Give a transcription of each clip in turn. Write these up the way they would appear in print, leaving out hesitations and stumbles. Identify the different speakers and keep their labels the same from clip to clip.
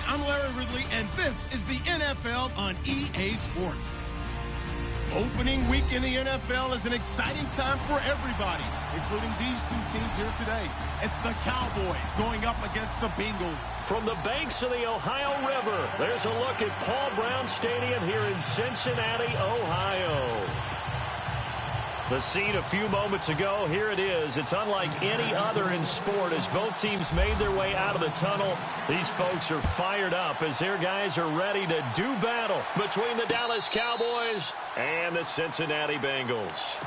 Speaker 1: I'm Larry Ridley, and this is the NFL on EA Sports. Opening week in the NFL is an exciting time for everybody, including these two teams here today. It's the Cowboys going up against the Bengals.
Speaker 2: From the banks of the Ohio River, there's a look at Paul Brown Stadium here in Cincinnati, Ohio. The scene a few moments ago, here it is. It's unlike any other in sport as both teams made their way out of the tunnel. These folks are fired up as their guys are ready to do battle between the Dallas Cowboys and the Cincinnati Bengals.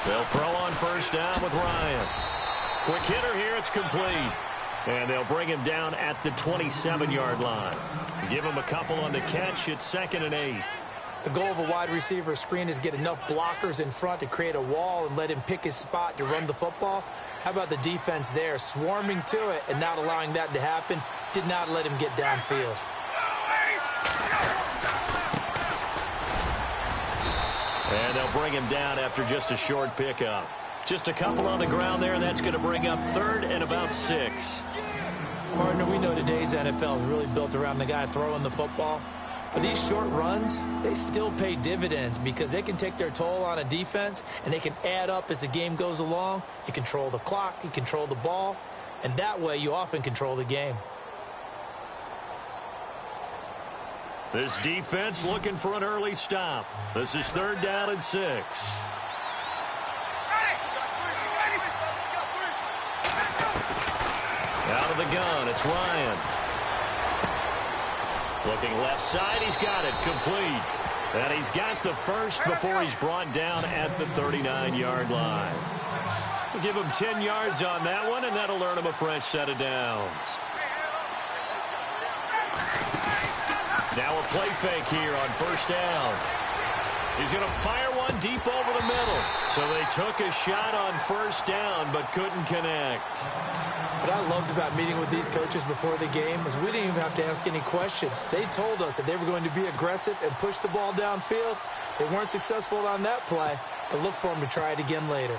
Speaker 2: They'll throw on first down with Ryan. Quick hitter here, it's complete. And they'll bring him down at the 27-yard line. Give him a couple on the catch. It's 2nd and 8.
Speaker 3: The goal of a wide receiver screen is get enough blockers in front to create a wall and let him pick his spot to run the football. How about the defense there, swarming to it and not allowing that to happen? Did not let him get downfield.
Speaker 2: And they'll bring him down after just a short pickup. Just a couple on the ground there, and that's going to bring up 3rd and about 6.
Speaker 3: Partner, we know today's NFL is really built around the guy throwing the football. But these short runs, they still pay dividends because they can take their toll on a defense, and they can add up as the game goes along. You control the clock, you control the ball, and that way you often control the game.
Speaker 2: This defense looking for an early stop. This is 3rd down and 6. Out of the gun, it's Ryan. Looking left side, he's got it, complete. And he's got the first before he's brought down at the 39-yard line. We'll give him 10 yards on that one, and that'll earn him a fresh set of downs. Now a play fake here on first down. He's going to fire one deep over the middle. So they took a shot on first down but couldn't connect.
Speaker 3: What I loved about meeting with these coaches before the game is we didn't even have to ask any questions. They told us that they were going to be aggressive and push the ball downfield. They weren't successful on that play, but look for them to try it again later.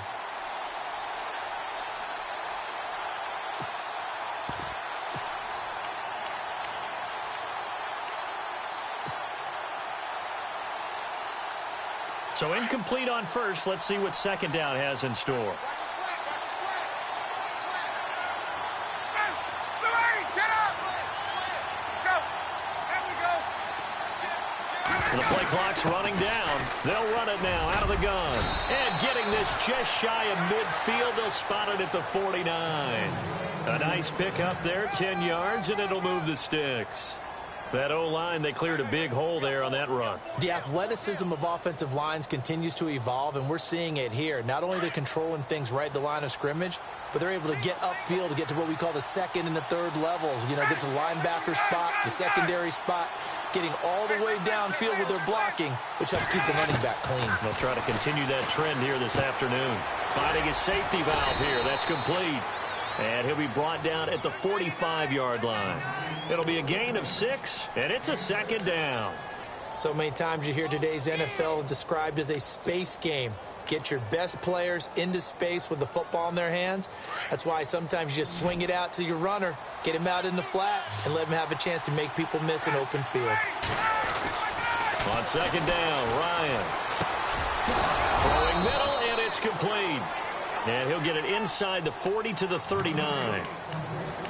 Speaker 2: So incomplete on first. Let's see what 2nd down has in store. The play clock's running down. They'll run it now out of the gun. And getting this just shy of midfield. They'll spot it at the 49. A nice pick up there, 10 yards, and it'll move the sticks. That O-line, they cleared a big hole there on that run.
Speaker 3: The athleticism of offensive lines continues to evolve, and we're seeing it here. Not only are they controlling things right at the line of scrimmage, but they're able to get upfield to get to what we call the 2nd and the 3rd levels. You know, get to the linebacker spot, the secondary spot, getting all the way downfield with their blocking, which helps keep the running back clean.
Speaker 2: They'll try to continue that trend here this afternoon. Finding his safety valve here. That's complete. And he'll be brought down at the 45-yard line. It'll be a gain of 6, and it's a 2nd down.
Speaker 3: So many times you hear today's NFL described as a space game. Get your best players into space with the football in their hands. That's why sometimes you just swing it out to your runner, get him out in the flat, and let him have a chance to make people miss an open field.
Speaker 2: On 2nd down, Ryan. Throwing middle, and it's complete. And he'll get it inside the 40 to the 39.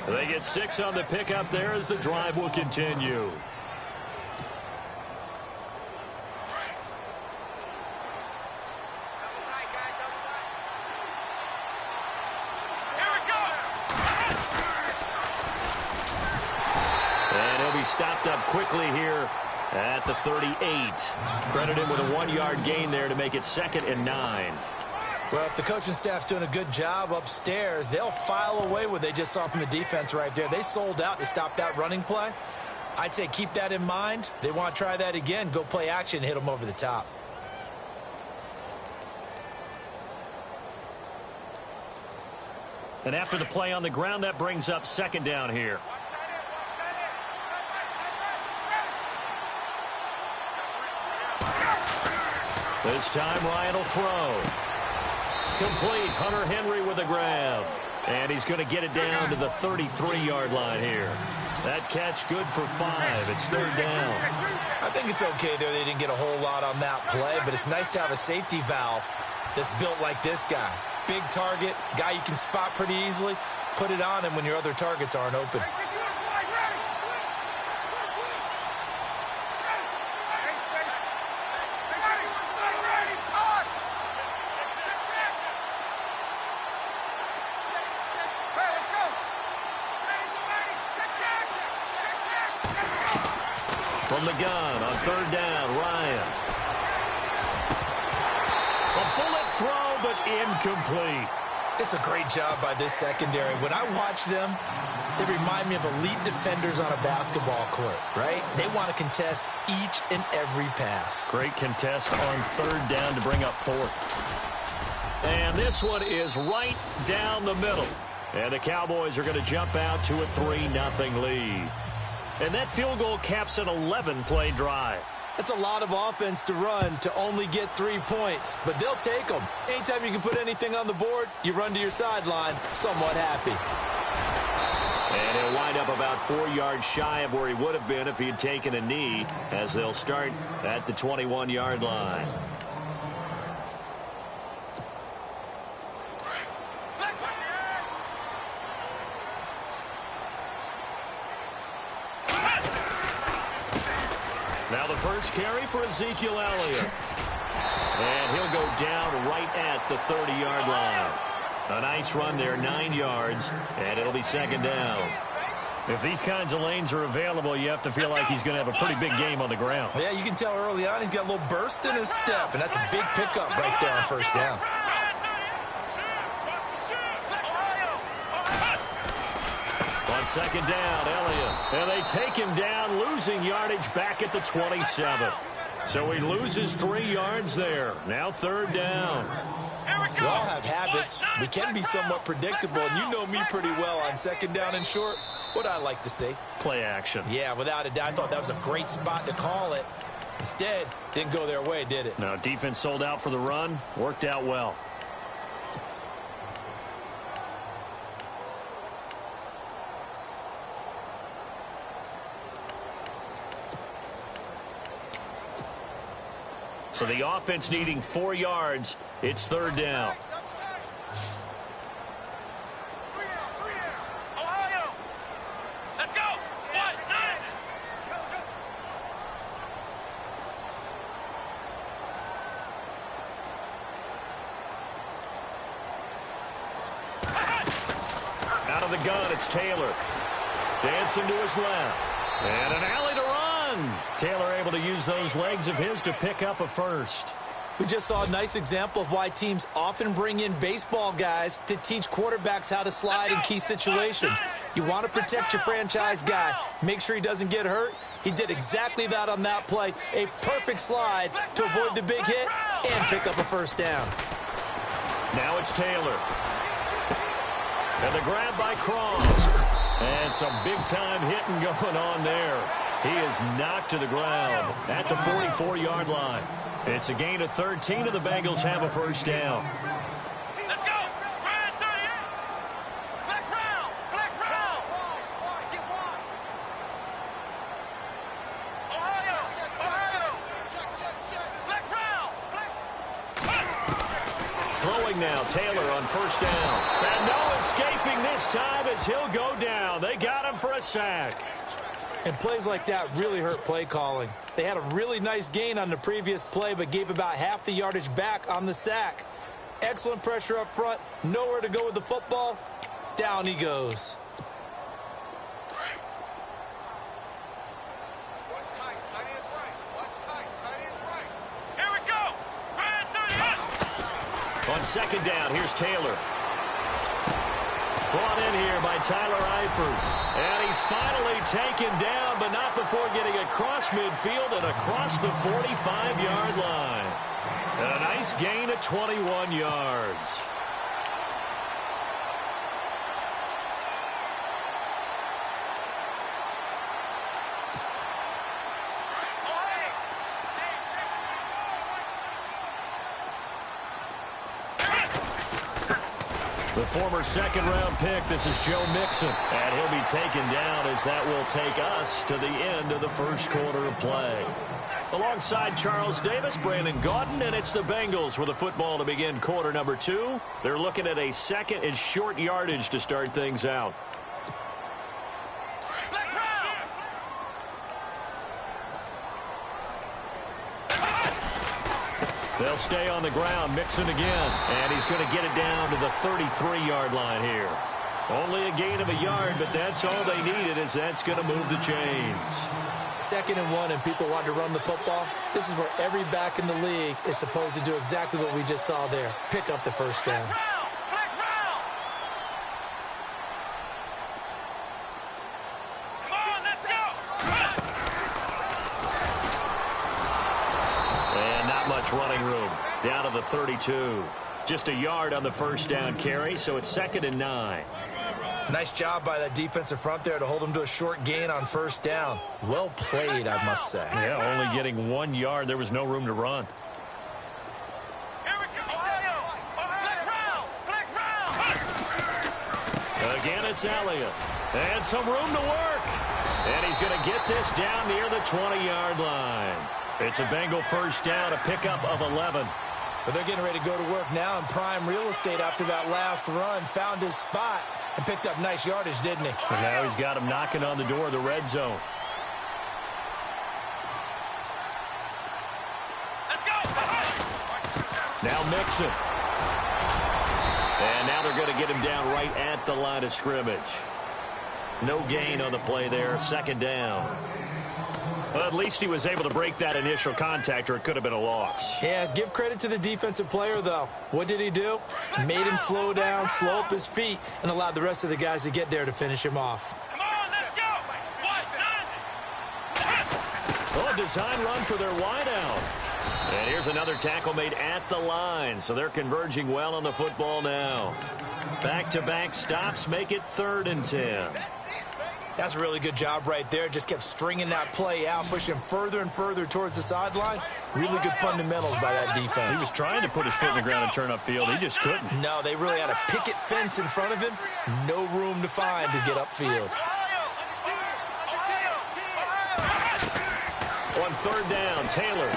Speaker 2: They get 6 on the pickup there as the drive will continue. And he'll be stopped up quickly here at the 38. Credit him with a 1-yard gain there to make it 2nd and 9.
Speaker 3: Well, if the coaching staff's doing a good job upstairs, they'll file away what they just saw from the defense right there. They sold out to stop that running play. I'd say keep that in mind. They want to try that again. Go play action and hit them over the top.
Speaker 2: And after the play on the ground, that brings up second down here. This time Ryan will throw. Complete. Hunter Henry with a grab. And he's going to get it down to the 33-yard line here. That catch good for 5. It's third down.
Speaker 3: I think it's okay there. They didn't get a whole lot on that play, but it's nice to have a safety valve that's built like this guy. Big target, guy you can spot pretty easily. Put it on him when your other targets aren't open.
Speaker 2: From the gun on third down, Ryan. A bullet throw, but incomplete.
Speaker 3: It's a great job by this secondary. When I watch them, they remind me of elite defenders on a basketball court, right? They want to contest each and every pass.
Speaker 2: Great contest on third down to bring up fourth. And this one is right down the middle. And the Cowboys are going to jump out to a 3-0 lead. And that field goal caps an 11-play drive.
Speaker 3: That's a lot of offense to run to only get 3 points, but they'll take them. Anytime you can put anything on the board, you run to your sideline somewhat happy.
Speaker 2: And he'll wind up about 4 yards shy of where he would have been if he had taken a knee, as they'll start at the 21-yard line. Now the first carry for Ezekiel Elliott. And he'll go down right at the 30-yard line. A nice run there, 9 yards, and it'll be second down. If these kinds of lanes are available, you have to feel like he's going to have a pretty big game on the ground.
Speaker 3: Yeah, you can tell early on he's got a little burst in his step, and that's a big pickup right there on first down.
Speaker 2: On second down, Elliott. And they take him down, losing yardage back at the 27. So he loses 3 yards there. Now third down.
Speaker 3: We all have habits. We can be somewhat predictable, and you know me pretty well on second down and short. What I like to say?
Speaker 2: Play action.
Speaker 3: Yeah, without a doubt. I thought that was a great spot to call it. Instead, didn't go their way, did it?
Speaker 2: No, defense sold out for the run. Worked out well. So the offense needing 4 yards. It's third down. Out of the gun, it's Taylor. Dancing to his left. And an alley to run. Taylor able to use those legs of his to pick up a first.
Speaker 3: We just saw a nice example of why teams often bring in baseball guys to teach quarterbacks how to slide in key situations. You want to protect your franchise guy. Make sure he doesn't get hurt. He did exactly that on that play. A perfect slide to avoid the big hit and pick up a first down.
Speaker 2: Now it's Taylor. And the grab by Crom. And some big-time hitting going on there. He is knocked to the ground at the 44-yard line. It's a gain of 13, and the Bengals have a first down.
Speaker 4: Let's go! Ryan 38! Flex round! Flex round! Ohio! Ohio! Flex round!
Speaker 2: Throwing now, Taylor on first down. And no escaping this time as he'll go down. They got him for a sack.
Speaker 3: And plays like that really hurt play calling. They had a really nice gain on the previous play, but gave about half the yardage back on the sack. Excellent pressure up front. Nowhere to go with the football. Down he goes.
Speaker 4: Watch tight. Tight is right. Watch tight. Tight is right. Here we go! Ryan 38!
Speaker 2: On second down, here's Taylor. Brought in here by Tyler Eifert. And he's finally taken down, but not before getting across midfield and across the 45-yard line. And a nice gain of 21 yards. The former second-round pick, this is Joe Mixon. And he'll be taken down as that will take us to the end of the first quarter of play. Alongside Charles Davis, Brandon Gaudin, and it's the Bengals with the football to begin quarter number 2. They're looking at a second and short yardage to start things out. They'll stay on the ground. Mixon again. And he's going to get it down to the 33-yard line here. Only a gain of a yard, but that's all they needed, as that's going to move the chains.
Speaker 3: 2nd and 1, and people want to run the football. This is where every back in the league is supposed to do exactly what we just saw there. Pick up the first down.
Speaker 2: Running room down to the 32. Just a yard on the first down carry, so it's 2nd and 9.
Speaker 3: Nice job by that defensive front there to hold them to a short gain on first down. Well played, I must say.
Speaker 2: Yeah, only getting 1 yard. There was no room to run. Again, it's Elliott. And some room to work. And he's going to get this down near the 20-yard line. It's a Bengal first down, a pickup of 11.
Speaker 3: But they're getting ready to go to work now in prime real estate after that last run. Found his spot and picked up nice yardage, didn't he?
Speaker 2: And now he's got him knocking on the door of the red zone.
Speaker 4: Let's go.
Speaker 2: Now Mixon. And now they're going to get him down right at the line of scrimmage. No gain on the play there, 2nd down. Well, at least he was able to break that initial contact, or it could have been a loss.
Speaker 3: Yeah, give credit to the defensive player, though. What did he do? Made him slow down, slow up his feet, and allowed the rest of the guys to get there to finish him off.
Speaker 4: Come on, let's go.
Speaker 2: Well, a design run for their wideout. And here's another tackle made at the line, so they're converging well on the football now. Back-to-back stops make it 3rd and 10.
Speaker 3: That's a really good job right there. Just kept stringing that play out, pushing further and further towards the sideline. Really good fundamentals by that defense.
Speaker 2: He was trying to put his foot in the ground and turn upfield. He just couldn't.
Speaker 3: No, they really had a picket fence in front of him. No room to find to get upfield.
Speaker 2: On 3rd down, Taylor.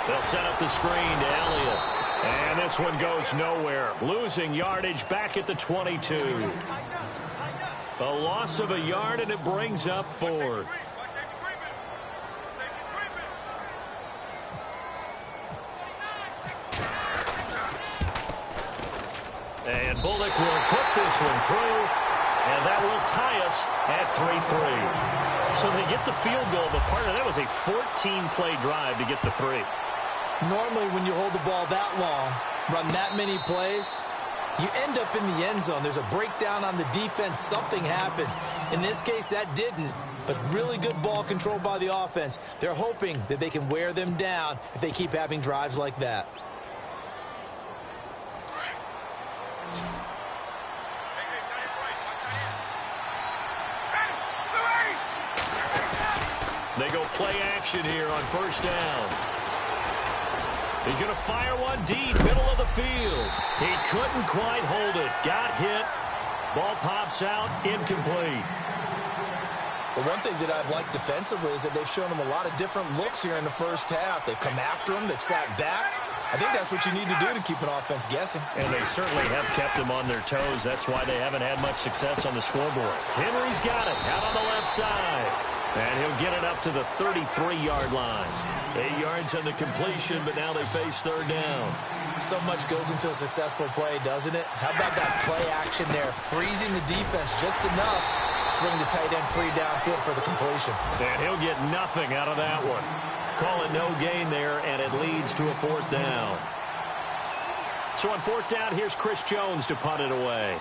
Speaker 2: They'll set up the screen to Elliott. And this one goes nowhere. Losing yardage back at the 22. A loss of a yard, and it brings up 4th. And Bullock will put this one through, and that will tie us at 3-3. So they get the field goal, but part of that was a 14-play drive to get the 3.
Speaker 3: Normally, when you hold the ball that long, run that many plays, you end up in the end zone. There's a breakdown on the defense. Something happens. In this case, that didn't. But really good ball control by the offense. They're hoping that they can wear them down if they keep having drives like that.
Speaker 2: They go play action here on first down. He's going to fire one deep, middle of the field. He couldn't quite hold it. Got hit. Ball pops out, incomplete.
Speaker 3: Well, one thing that I've liked defensively is that they've shown him a lot of different looks here in the first half. They've come after him. They've sat back. I think that's what you need to do to keep an offense guessing.
Speaker 2: And they certainly have kept them on their toes. That's why they haven't had much success on the scoreboard. Henry's got it out on the left side. And he'll get it up to the 33-yard line. 8 yards on the completion, but now they face 3rd down.
Speaker 3: So much goes into a successful play, doesn't it? How about that play action there? Freezing the defense just enough to swing the tight end free downfield for the completion.
Speaker 2: And he'll get nothing out of that one. Call it no gain there, and it leads to a 4th down. So on 4th down, here's Chris Jones to punt it away.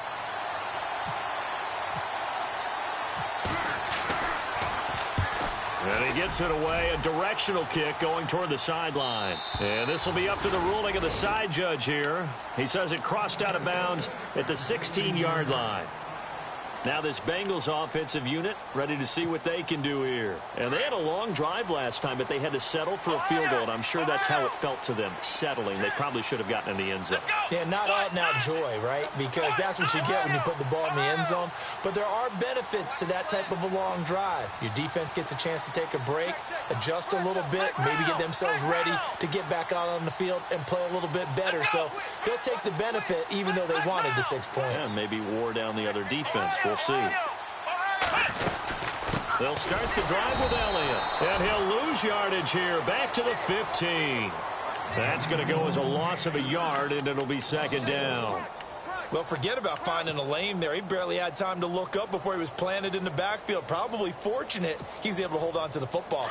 Speaker 2: And he gets it away, a directional kick going toward the sideline. And this will be up to the ruling of the side judge here. He says it crossed out of bounds at the 16-yard line. Now this Bengals offensive unit ready to see what they can do here. And they had a long drive last time, but they had to settle for a field goal, and I'm sure that's how it felt to them, settling. They probably should have gotten in the end zone.
Speaker 3: Yeah, not out-and-out joy, right? Because that's what you get when you put the ball in the end zone. But there are benefits to that type of a long drive. Your defense gets a chance to take a break, adjust a little bit, maybe get themselves ready to get back out on the field and play a little bit better. So they'll take the benefit even though they wanted the 6 points.
Speaker 2: Yeah, maybe wore down the other defense. We'll see. They'll start the drive with Elliott. And he'll lose yardage here. Back to the 15. That's going to go as a loss of a yard, and it'll be second down.
Speaker 3: Well, forget about finding a lane there. He barely had time to look up before he was planted in the backfield. Probably fortunate he was able to hold on to the football.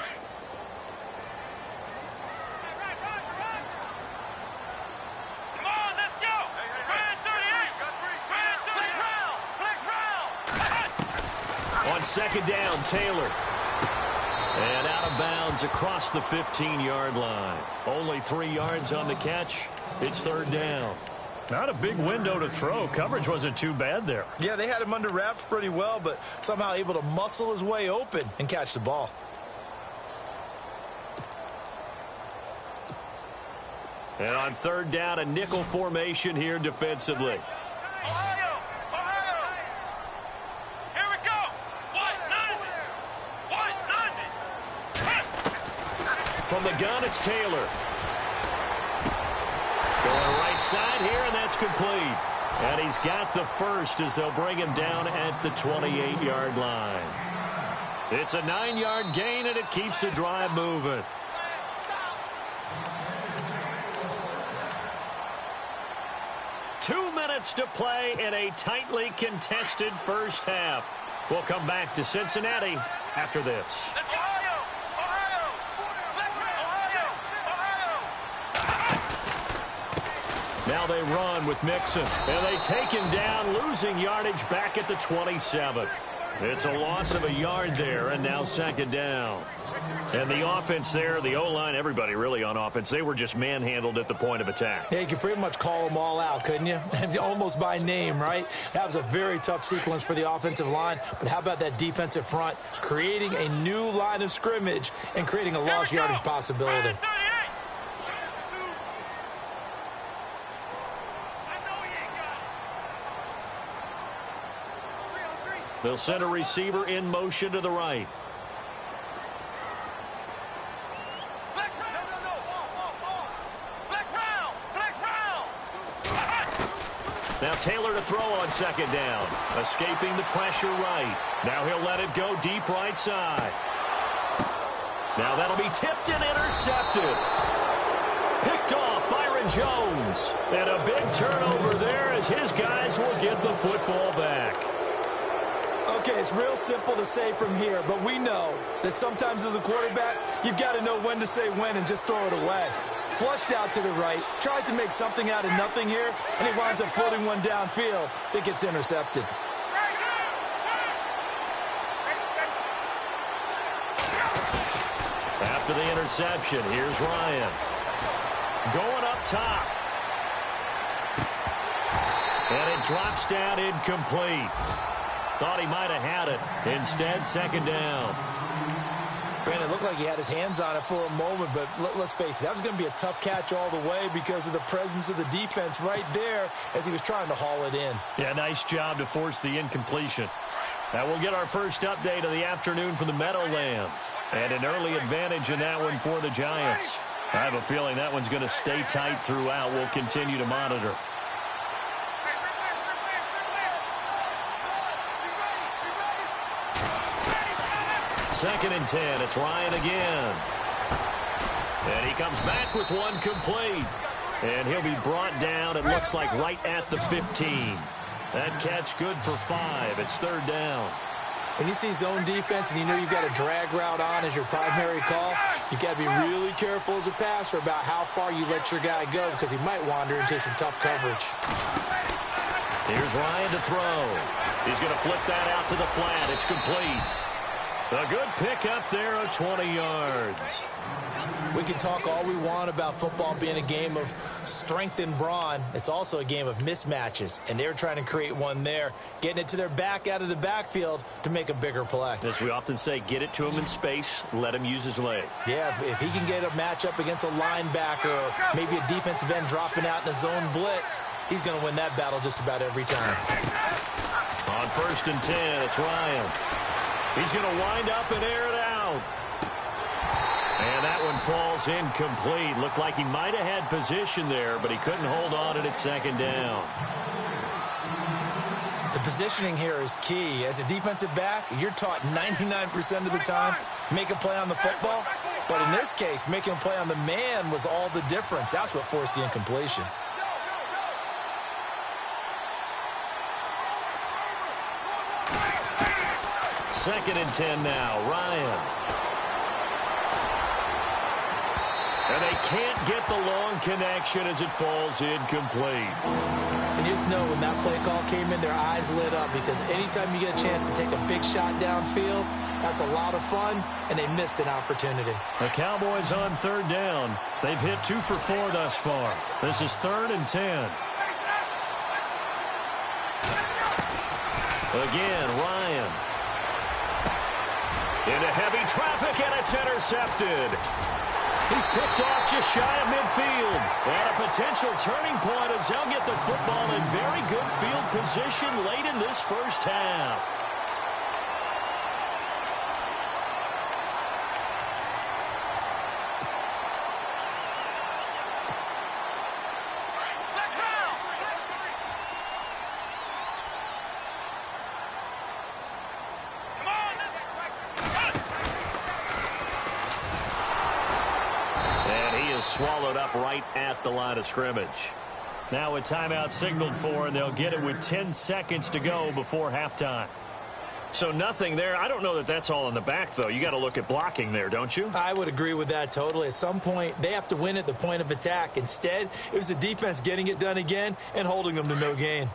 Speaker 2: On second down, Taylor. And out of bounds across the 15-yard line. Only 3 yards on the catch. It's third down. Not a big window to throw. Coverage wasn't too bad there.
Speaker 3: Yeah, they had him under wraps pretty well, but somehow able to muscle his way open and catch the ball.
Speaker 2: And on third down, a nickel formation here defensively. From the gun, it's Taylor. Going right side here, and that's complete. And he's got the first as they'll bring him down at the 28-yard line. It's a 9-yard gain, and it keeps the drive moving. Two minutes to play in a tightly contested first half. We'll come back to Cincinnati after this. Now they run with Mixon, and they take him down, losing yardage back at the 27. It's a loss of a yard there, and now second down. And the offense there, the O-line, everybody really on offense, they were just manhandled at the point of attack.
Speaker 3: Yeah, you could pretty much call them all out, couldn't you? Almost by name, right? That was a very tough sequence for the offensive line, but how about that defensive front creating a new line of scrimmage and creating a lost yardage possibility?
Speaker 2: They'll send a receiver in motion to the right. Now Taylor to throw on second down. Escaping the pressure right. Now he'll let it go deep right side. Now that'll be tipped and intercepted. Picked off Byron Jones. And a big turnover there as his guys will get the football back.
Speaker 3: Okay, it's real simple to say from here, but we know that sometimes as a quarterback, you've got to know when to say when and just throw it away. Flushed out to the right, tries to make something out of nothing here, and he winds up floating one downfield that gets intercepted.
Speaker 2: After the interception, here's Ryan. Going up top. And it drops down incomplete. Thought he might have had it. Instead, second down.
Speaker 3: Brandon, it looked like he had his hands on it for a moment, but let's face it, that was going to be a tough catch all the way because of the presence of the defense right there as he was trying to haul it in.
Speaker 2: Yeah, nice job to force the incompletion. Now we'll get our first update of the afternoon from the Meadowlands. And an early advantage in that one for the Giants. I have a feeling that one's going to stay tight throughout. We'll continue to monitor. Second and 10. It's Ryan again. And he comes back with one complete. And he'll be brought down, it looks like, right at the 15. That catch good for 5. It's third down.
Speaker 3: When you see zone defense and you know you've got a drag route on as your primary call, you've got to be really careful as a passer about how far you let your guy go because he might wander into some tough coverage.
Speaker 2: Here's Ryan to throw. He's going to flip that out to the flat. It's complete. A good pickup there of 20 yards.
Speaker 3: We can talk all we want about football being a game of strength and brawn. It's also a game of mismatches, and they're trying to create one there, getting it to their back out of the backfield to make a bigger play.
Speaker 2: As we often say, get it to him in space, let him use his leg.
Speaker 3: Yeah, if he can get a matchup against a linebacker or maybe a defensive end dropping out in a zone blitz, he's going to win that battle just about every time.
Speaker 2: On 1st and 10, it's Ryan. He's going to wind up and air it out. And that one falls incomplete. Looked like he might have had position there, but he couldn't hold on at 2nd down.
Speaker 3: The positioning here is key. As a defensive back, you're taught 99% of the time, make a play on the football. But in this case, making a play on the man was all the difference. That's what forced the incompletion.
Speaker 2: Second and 10 now, Ryan. And they can't get the long connection as it falls incomplete.
Speaker 3: And you just know when that play call came in, their eyes lit up, because anytime you get a chance to take a big shot downfield, that's a lot of fun, and they missed an opportunity.
Speaker 2: The Cowboys on 3rd down. They've hit 2 for 4 thus far. This is 3rd and 10. Again, Ryan. Into heavy traffic, and it's intercepted. He's picked off just shy of midfield. And a potential turning point as they'll get the football in very good field position late in this first half. Swallowed up right at the line of scrimmage. Now a timeout signaled for, and they'll get it with 10 seconds to go before halftime. So nothing there. I don't know that that's all in the back, though. You got to look at blocking there, don't you?
Speaker 3: I would agree with that totally. At some point, they have to win at the point of attack. Instead, it was the defense getting it done again and holding them to no gain.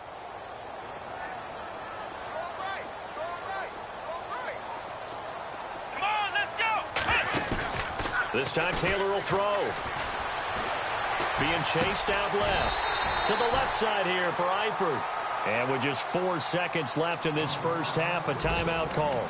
Speaker 4: Come on, let's go.
Speaker 2: This time Taylor will throw. Being chased out left. To the left side here for Eifert. And with just 4 seconds left in this first half, a timeout call.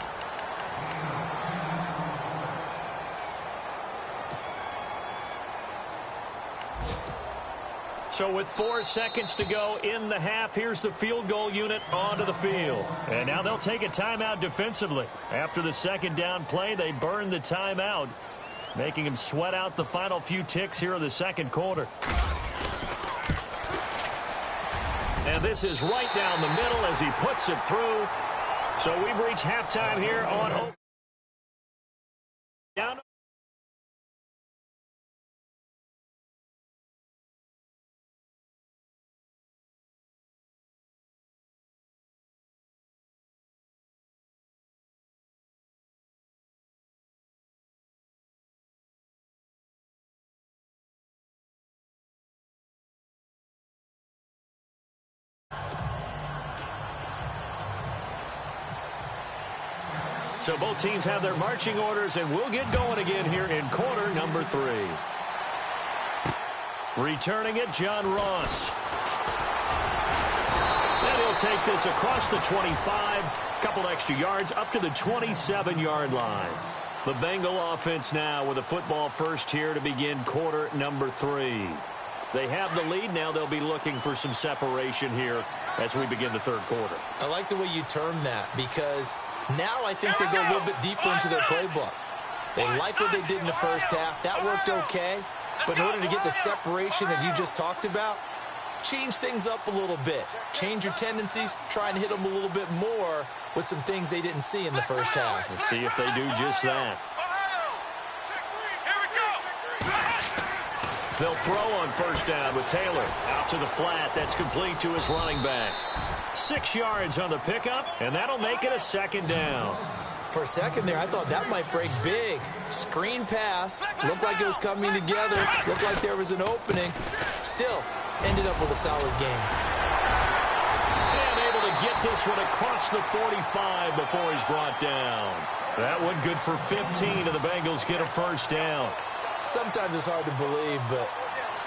Speaker 2: So with 4 seconds to go in the half, here's the field goal unit onto the field. And now they'll take a timeout defensively. After the 2nd down play, they burn the timeout, making him sweat out the final few ticks here in the 2nd quarter. And this is right down the middle as he puts it through. So we've reached halftime here on down. So both teams have their marching orders, and we'll get going again here in quarter number 3. Returning it, John Ross. And he'll take this across the 25, couple extra yards, up to the 27-yard line. The Bengal offense now with a football first here to begin quarter number 3. They have the lead. Now they'll be looking for some separation here as we begin the 3rd quarter.
Speaker 3: I like the way you term that, because now I think they go a little bit deeper into their playbook. They like what they did in the first half. That worked okay. But in order to get the separation that you just talked about, change things up a little bit. Change your tendencies. Try and hit them a little bit more with some things they didn't see in the first half.
Speaker 2: Let's see if they do just that. They'll throw on 1st down with Taylor. Out to the flat. That's complete to his running back. 6 yards on the pickup, and that'll make it a 2nd down.
Speaker 3: For a second there, I thought that might break big. Screen pass. Looked like it was coming together. Looked like there was an opening. Still, ended up with a solid game.
Speaker 2: And able to get this one across the 45 before he's brought down. That one good for 15, and the Bengals get a first down.
Speaker 3: Sometimes it's hard to believe, but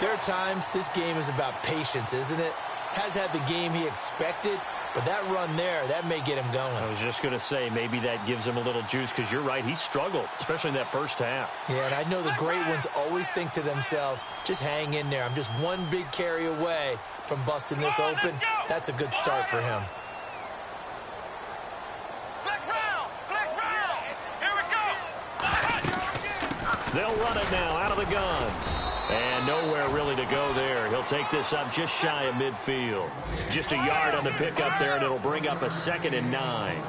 Speaker 3: there are times this game is about patience, isn't it? Has had the game he expected, but that run there, that may get him going.
Speaker 2: I was just going to say, maybe that gives him a little juice, because you're right, he struggled, especially in that first half.
Speaker 3: Yeah, and I know the great ones always think to themselves, just hang in there. I'm just one big carry away from busting this open. That's a good start for him.
Speaker 2: They'll run it now out of the gun. And nowhere really to go there. He'll take this up just shy of midfield. Just a yard on the pickup there, and it'll bring up a 2nd and 9.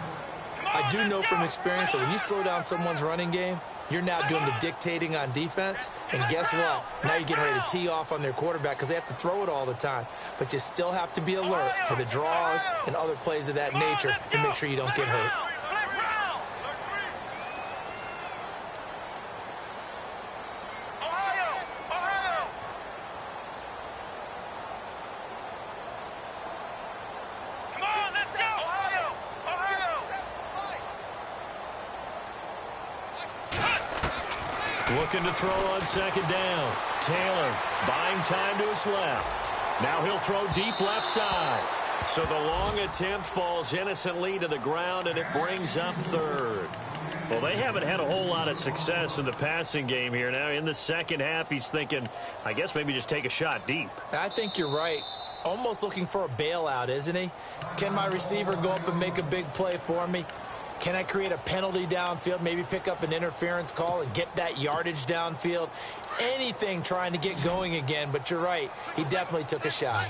Speaker 3: I do know from experience that when you slow down someone's running game, you're now doing the dictating on defense. And guess what? Now you're getting ready to tee off on their quarterback because they have to throw it all the time. But you still have to be alert for the draws and other plays of that nature to make sure you don't get hurt.
Speaker 2: Looking to throw on 2nd down. Taylor buying time to his left. Now he'll throw deep left side. So the long attempt falls innocently to the ground, and it brings up 3rd. Well, they haven't had a whole lot of success in the passing game here. Now in the second half, he's thinking, I guess maybe just take a shot deep.
Speaker 3: I think you're right. Almost looking for a bailout, isn't he? Can my receiver go up and make a big play for me? Can I create a penalty downfield, maybe pick up an interference call and get that yardage downfield? Anything trying to get going again, but you're right. He definitely took a shot.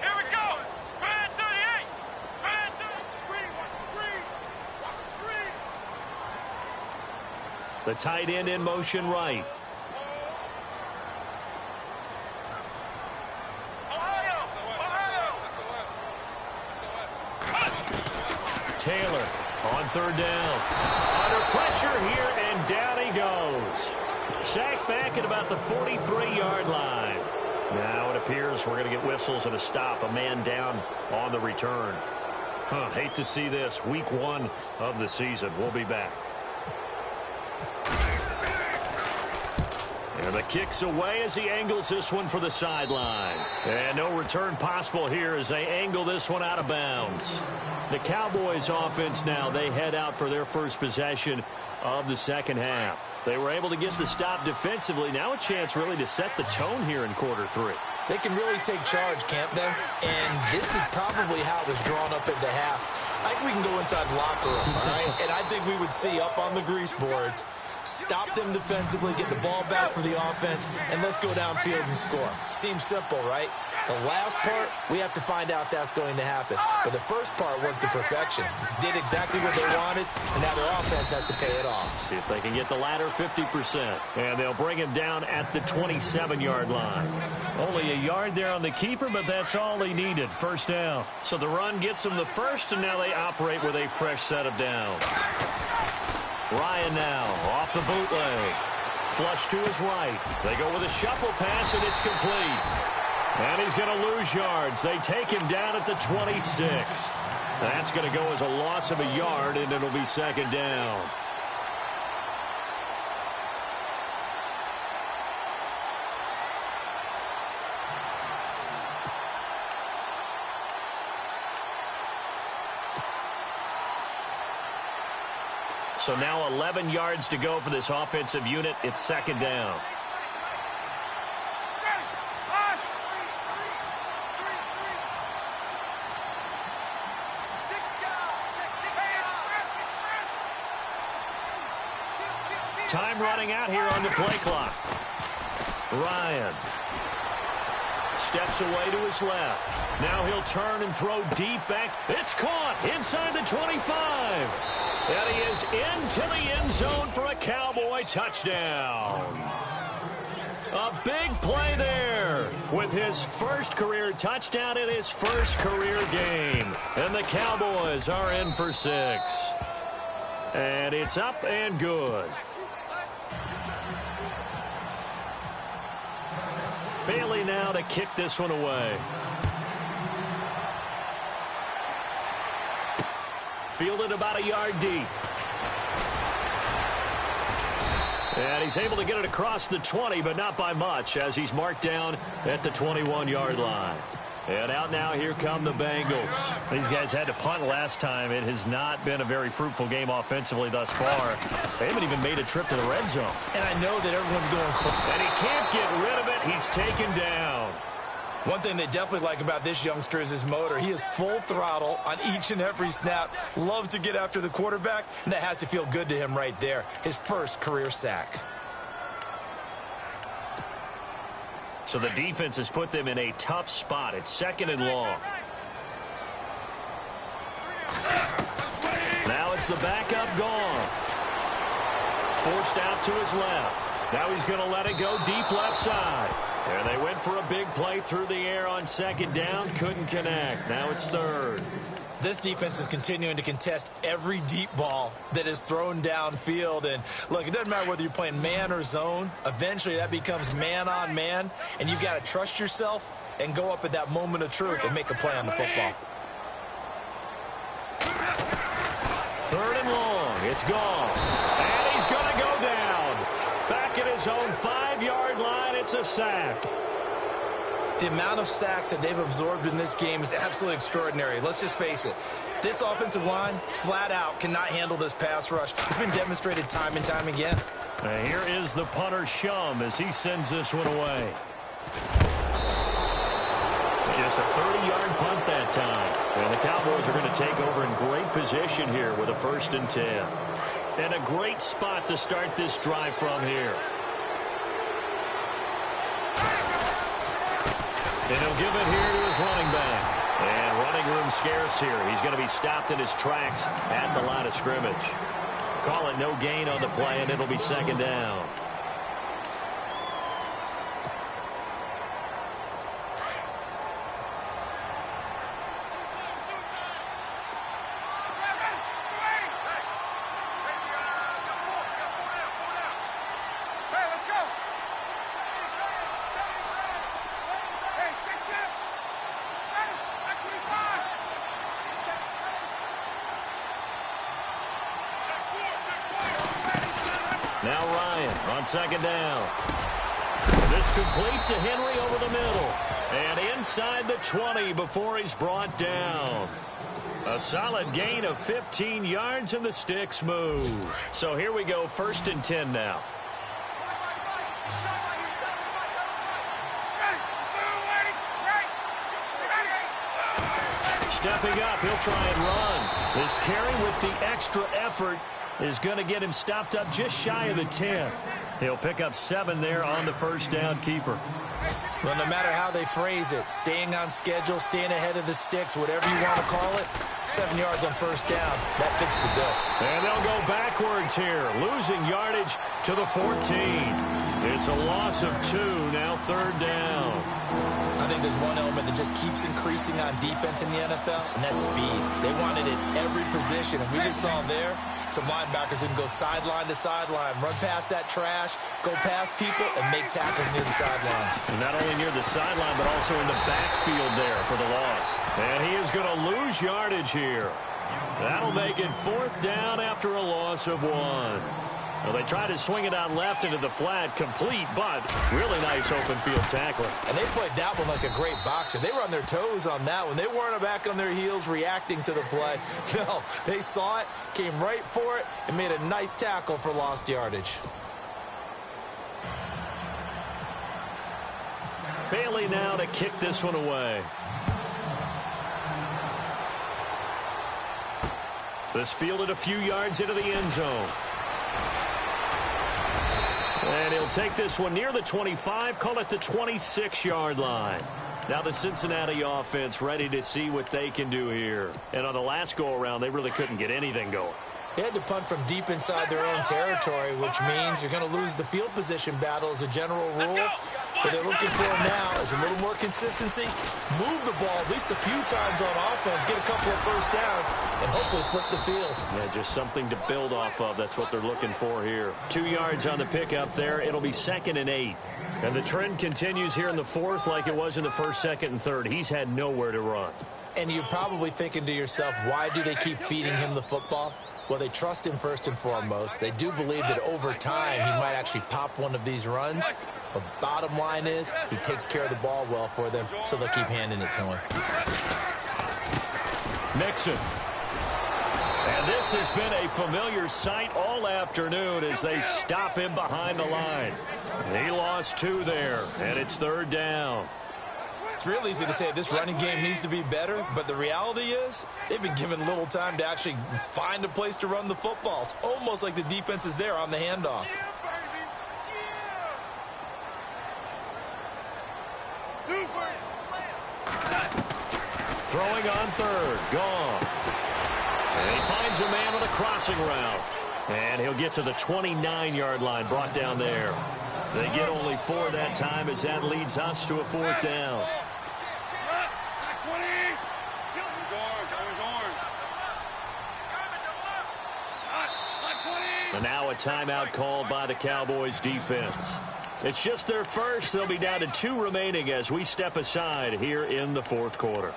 Speaker 4: Here we go. Red 38. Red 38. Screen. Watch screen. Watch screen.
Speaker 2: The tight end in motion right. Taylor on 3rd down. Under pressure here, and down he goes. Sacked back at about the 43-yard line. Now it appears we're going to get whistles and a stop. A man down on the return. Hate to see this. Week 1 of the season. We'll be back. And the kick's away as he angles this one for the sideline. And no return possible here as they angle this one out of bounds. The Cowboys offense now, they head out for their first possession of the second half. They were able to get the stop defensively. Now a chance really to set the tone here in quarter 3.
Speaker 3: They can really take charge, can't they? And this is probably how it was drawn up at the half. I think we can go inside the locker room, all right? And I think we would see up on the grease boards, stop them defensively, get the ball back for the offense, and let's go downfield and score. Seems simple, right? The last part, we have to find out that's going to happen. But the first part worked to perfection. Did exactly what they wanted, and now their offense has to pay it off.
Speaker 2: See if they can get the latter 50%. And they'll bring him down at the 27-yard line. Only a yard there on the keeper, but that's all they needed. First down. So the run gets them the first, and now they operate with a fresh set of downs. Ryan now off the bootleg. Flush to his right. They go with a shuffle pass, and it's complete. And he's going to lose yards. They take him down at the 26. That's going to go as a loss of a yard, and it'll be 2nd down. So now 11 yards to go for this offensive unit. It's 2nd down. Time running out here on the play clock. Ryan steps away to his left. Now he'll turn and throw deep back. It's caught inside the 25. And he is into the end zone for a Cowboy touchdown. A big play there with his first career touchdown in his first career game. And the Cowboys are in for 6. And it's up and good. Bailey now to kick this one away. fielded about a yard deep. And he's able to get it across the 20, but not by much, as he's marked down at the 21-yard line. And out now, here come the Bengals.
Speaker 5: These guys had to punt last time. It has not been a very fruitful game offensively thus far. They haven't even made a trip to the red zone.
Speaker 3: And I know that everyone's going crazy.
Speaker 2: And he can't get rid of it. He's taken down.
Speaker 3: One thing they definitely like about this youngster is his motor. He is full throttle on each and every snap. Loves to get after the quarterback, and that has to feel good to him right there. His first career sack.
Speaker 2: So the defense has put them in a tough spot. It's 2nd and long. Now it's the backup Goff. Forced out to his left. Now he's going to let it go deep left side. And they went for a big play through the air on 2nd down. Couldn't connect. Now it's 3rd.
Speaker 3: This defense is continuing to contest every deep ball that is thrown downfield. And, look, it doesn't matter whether you're playing man or zone. Eventually, that becomes man-on-man, and you've got to trust yourself and go up at that moment of truth and make a play on the football.
Speaker 2: 3rd and long. It's gone. And he's going to go down. Back at his own 5-yard line, it's a sack.
Speaker 3: The amount of sacks that they've absorbed in this game is absolutely extraordinary. Let's just face it. This offensive line, flat out, cannot handle this pass rush. It's been demonstrated time and time again.
Speaker 2: Here is the punter, Shum, as he sends this one away. Just a 30-yard punt that time. And the Cowboys are going to take over in great position here with a 1st and 10. And a great spot to start this drive from here. And he'll give it here to his running back. And running room scarce here. He's going to be stopped in his tracks at the line of scrimmage. Call it no gain on the play, and it'll be 2nd down. Now Ryan on 2nd down. This complete to Henry over the middle. And inside the 20 before he's brought down. A solid gain of 15 yards and the sticks move. So here we go, 1st and 10 now. Stepping up, he'll try and run. This carry with the extra effort is going to get him stopped up just shy of the 10. He'll pick up 7 there on the 1st down keeper.
Speaker 3: Well, no matter how they phrase it, staying on schedule, staying ahead of the sticks, whatever you want to call it, 7 yards on 1st down, that fits the bill.
Speaker 2: And they'll go backwards here, losing yardage to the 14. It's a loss of 2, now 3rd down.
Speaker 3: I think there's one element that just keeps increasing on defense in the NFL, and that's speed. They want it at every position, and we just saw there some linebackers who can go sideline to sideline, run past that trash, go past people, and make tackles near the sidelines.
Speaker 2: And not only near the sideline, but also in the backfield there for the loss. And he is going to lose yardage here. That'll make it 4th down after a loss of 1. Well, they tried to swing it out left into the flat, complete, but really nice open field tackling.
Speaker 3: And they played that one like a great boxer. They were on their toes on that one. They weren't back on their heels reacting to the play. No, they saw it, came right for it, and made a nice tackle for lost yardage.
Speaker 2: Bailey now to kick this one away. This fielded a few yards into the end zone. And he'll take this one near the 25, call it the 26-yard line. Now the Cincinnati offense ready to see what they can do here. And on the last go-around, they really couldn't get anything going.
Speaker 3: They had to punt from deep inside their own territory, which means you're going to lose the field position battle as a general rule. What they're looking for now is a little more consistency, move the ball at least a few times on offense, get a couple of 1st downs, and hopefully flip the field.
Speaker 2: Yeah, just something to build off of. That's what they're looking for here. 2 yards on the pickup there. It'll be 2nd and 8. And the trend continues here in the fourth like it was in the first, second, and third. He's had nowhere to run.
Speaker 3: And you're probably thinking to yourself, why do they keep feeding him the football? Well, they trust him first and foremost. They do believe that over time he might actually pop one of these runs. But bottom line is he takes care of the ball well for them, so they'll keep handing it to him.
Speaker 2: Nixon. And this has been a familiar sight all afternoon as they stop him behind the line. He lost 2 there, and it's third down.
Speaker 3: It's real easy to say this running game needs to be better, but the reality is they've been given little time to actually find a place to run the football. It's almost like the defense is there on the handoff.
Speaker 2: Throwing on third, Goff. And he finds a man with a crossing route. And he'll get to the 29-yard line, brought down there. They get only 4 that time as that leads us to a fourth down. And now a timeout called by the Cowboys defense. It's just their first. They'll be down to 2 remaining as we step aside here in the fourth quarter.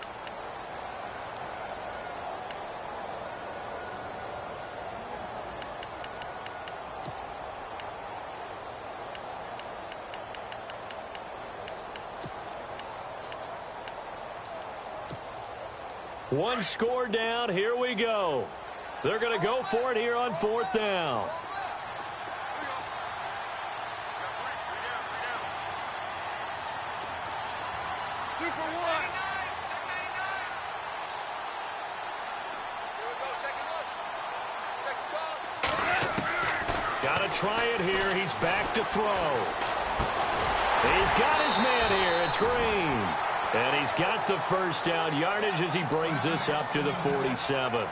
Speaker 2: One score down. Here we go. They're going to go for it here on fourth down. Got to try it here. He's back to throw. He's got his man here. It's Green. And he's got the first down yardage as he brings this up to the 47.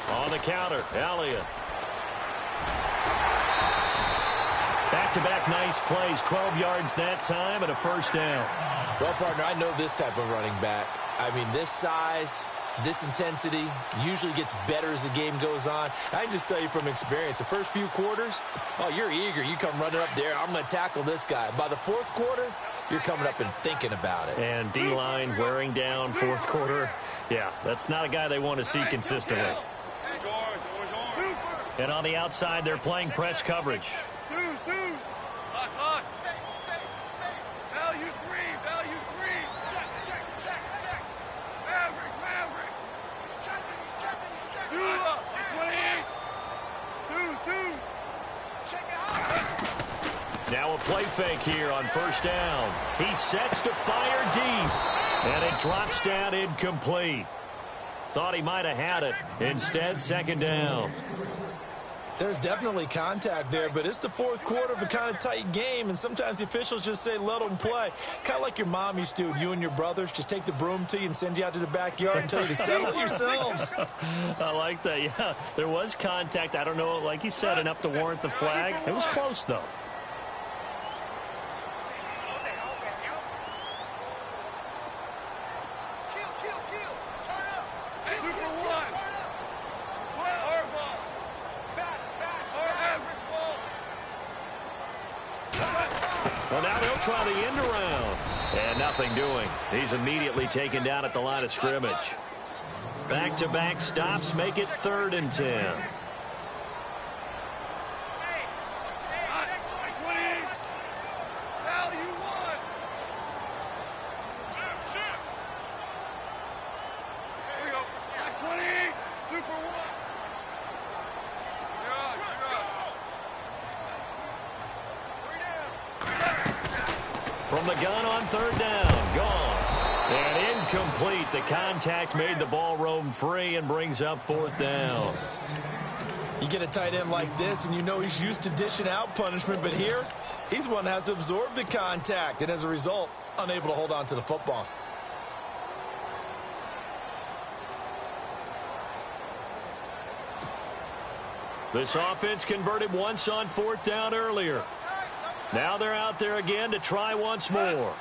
Speaker 2: On the counter, Elliott. Back-to-back nice plays, 12 yards that time and a first down.
Speaker 3: Well, partner, I know this type of running back. I mean, this size, this intensity usually gets better as the game goes on. I can just tell you from experience, the first few quarters, oh, you're eager. You come running up there, I'm going to tackle this guy. By the fourth quarter, you're coming up and thinking about it.
Speaker 2: And D-line wearing down fourth quarter. Yeah, that's not a guy they want to see consistently. And on the outside, they're playing press coverage. Now a play fake here on first down. He sets to fire deep, and it drops down incomplete. Thought he might have had it. Instead, second down.
Speaker 3: There's definitely contact there, but it's the fourth quarter of a kind of tight game, and sometimes the officials just say, let them play. Kind of like your mom used to, you and your brothers, just take the broom to you and send you out to the backyard and tell you to settle it yourselves.
Speaker 2: I like that, yeah. There was contact. I don't know, like you said, enough to warrant the flag. It was close, though. Well, now they'll try the end around. And nothing doing. He's immediately taken down at the line of scrimmage. Back-to-back stops make it 3rd and 10. From the gun on 3rd down, gone. And incomplete. The contact made the ball roam free and brings up 4th down.
Speaker 3: You get a tight end like this, and you know he's used to dishing out punishment, but here, he's the one that has to absorb the contact, and as a result, unable to hold on to the football.
Speaker 2: This offense converted once on 4th down earlier. Now they're out there again to try once more.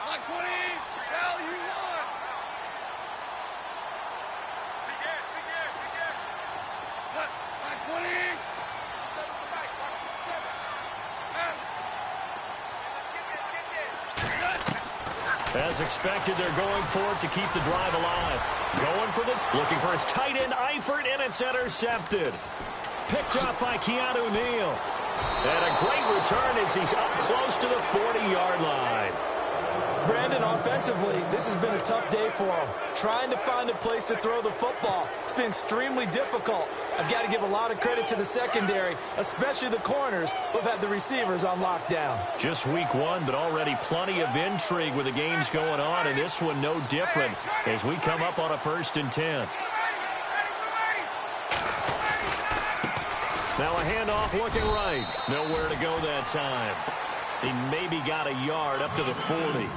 Speaker 2: As expected, they're going for it to keep the drive alive. Looking for his tight end, Eifert, and it's intercepted. Picked up by Keanu Neal. And a great return as he's up close to the 40-yard line.
Speaker 3: Brandon, offensively, this has been a tough day for him. Trying to find a place to throw the football. It's been extremely difficult. I've got to give a lot of credit to the secondary, especially the corners who have had the receivers on lockdown.
Speaker 2: Just week 1, but already plenty of intrigue with the games going on, and this one no different as we come up on a 1st and 10. Now a handoff looking right. Nowhere to go that time. He maybe got a yard up to the 40.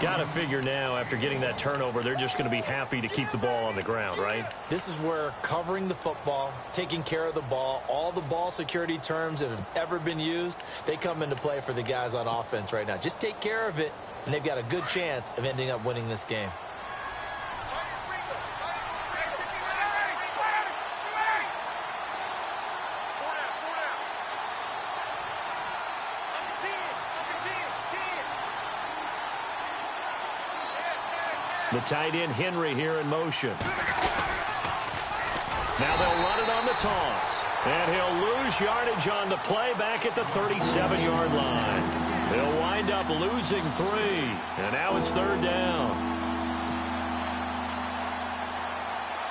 Speaker 2: Got to figure now, after getting that turnover, they're just going to be happy to keep the ball on the ground, right?
Speaker 3: This is where covering the football, taking care of the ball, all the ball security terms that have ever been used, they come into play for the guys on offense right now. Just take care of it, and they've got a good chance of ending up winning this game.
Speaker 2: The tight end, Henry, here in motion. Now they'll run it on the toss. And he'll lose yardage on the play back at the 37-yard line. He'll wind up losing 3. And now it's 3rd down.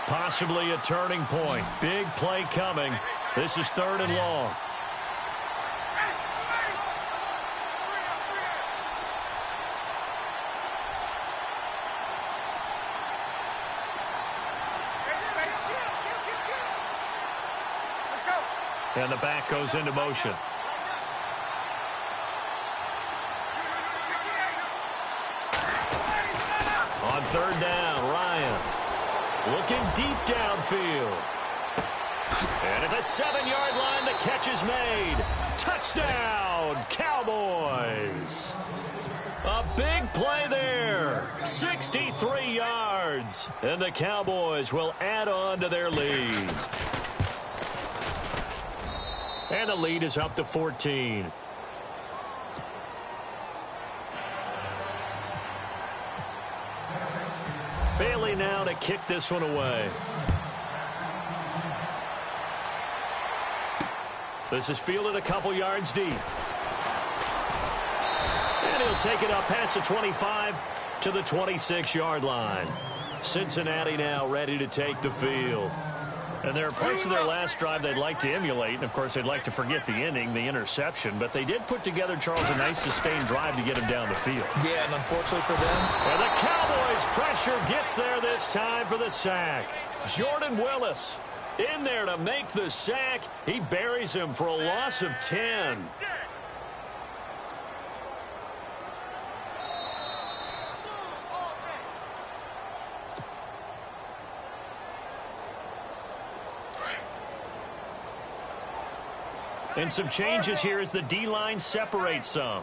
Speaker 2: Possibly a turning point. Big play coming. This is 3rd and long. And the back goes into motion. On 3rd down, Ryan looking deep downfield. And at the 7-yard line, the catch is made. Touchdown, Cowboys. A big play there. 63 yards. And the Cowboys will add on to their lead. And the lead is up to 14. Bailey now to kick this one away. This is fielded a couple yards deep. And he'll take it up past the 25 to the 26-yard line. Cincinnati now ready to take the field. And there are parts of their last drive they'd like to emulate. And, of course, they'd like to forget the inning, the interception. But they did put together, Charles, a nice sustained drive to get him down the field.
Speaker 3: Yeah, and unfortunately for them.
Speaker 2: And the Cowboys' pressure gets there this time for the sack. Jordan Willis in there to make the sack. He buries him for a loss of 10. And some changes here as the D-line separates some.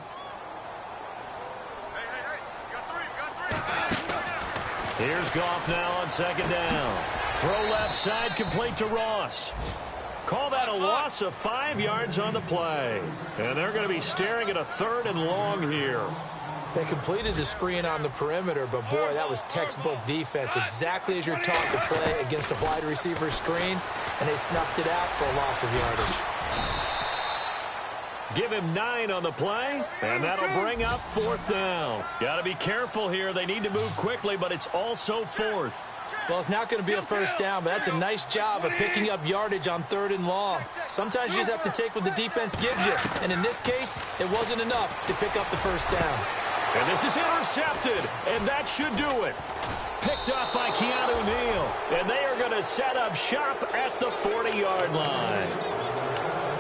Speaker 2: Here's Goff now on 2nd down. Throw left side, complete to Ross. Call that a loss of 5 yards on the play. And they're going to be staring at a 3rd and long here.
Speaker 3: They completed the screen on the perimeter, but boy, that was textbook defense. Exactly as you're taught to play against a wide receiver screen, and they snuffed it out for a loss of yardage.
Speaker 2: Give him 9 on the play, and that'll bring up 4th down. Got to be careful here. They need to move quickly, but it's also 4th.
Speaker 3: Well, it's not going to be a 1st down, but that's a nice job of picking up yardage on 3rd and long. Sometimes you just have to take what the defense gives you, and in this case, it wasn't enough to pick up the 1st down.
Speaker 2: And this is intercepted, and that should do it. Picked up by Keanu Neal, and they are going to set up shop at the 40-yard line.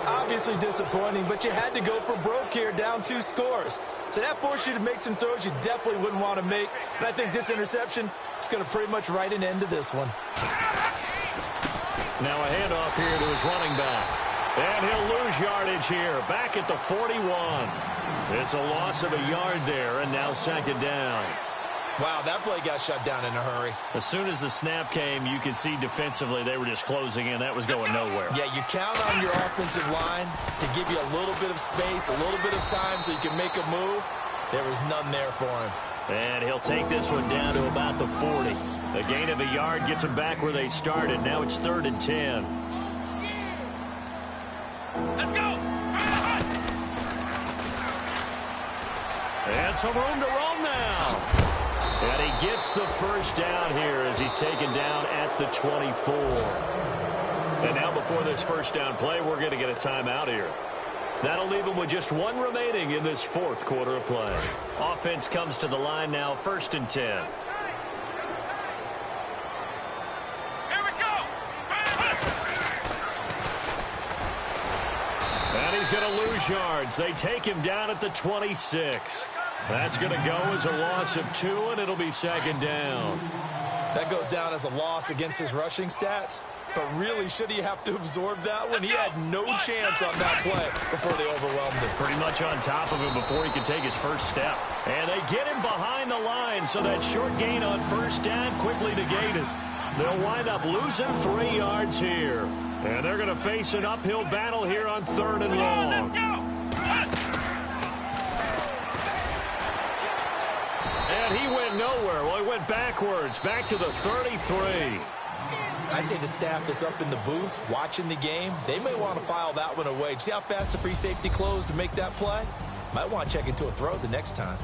Speaker 3: Obviously disappointing, but you had to go for broke here, down 2 scores. So that forced you to make some throws you definitely wouldn't want to make. And I think this interception is going to pretty much write an end to this one.
Speaker 2: Now a handoff here to his running back. And he'll lose yardage here, back at the 41. It's a loss of a yard there, and now second down.
Speaker 3: Wow, that play got shut down in a hurry.
Speaker 2: As soon as the snap came, you could see defensively they were just closing in. That was going nowhere.
Speaker 3: Yeah, you count on your offensive line to give you a little bit of space, a little bit of time so you can make a move. There was none there for him.
Speaker 2: And he'll take this one down to about the 40. A gain of a yard gets them back where they started. Now it's 3rd and 10.
Speaker 4: Let's go!
Speaker 2: And some room to roam now. And he gets the first down here as he's taken down at the 24. And now before this first down play, we're going to get a timeout here. That'll leave him with just one remaining in this 4th quarter of play. Offense comes to the line now, 1st and 10.
Speaker 4: Here we go!
Speaker 2: And he's going to lose yards. They take him down at the 26. That's going to go as a loss of 2, and it'll be second down.
Speaker 3: That goes down as a loss against his rushing stats. But really, should he have to absorb that one? He had no chance on that play before they overwhelmed him.
Speaker 2: Pretty much on top of him before he could take his first step. And they get him behind the line, so that short gain on first down quickly negated. They'll wind up losing 3 yards here. And they're going to face an uphill battle here on 3rd and long. And he went nowhere. Well, he went backwards, back to the 33.
Speaker 3: I say the staff that's up in the booth watching the game, they may want to file that one away. See how fast the free safety closed to make that play? Might want to check into a throw the next time.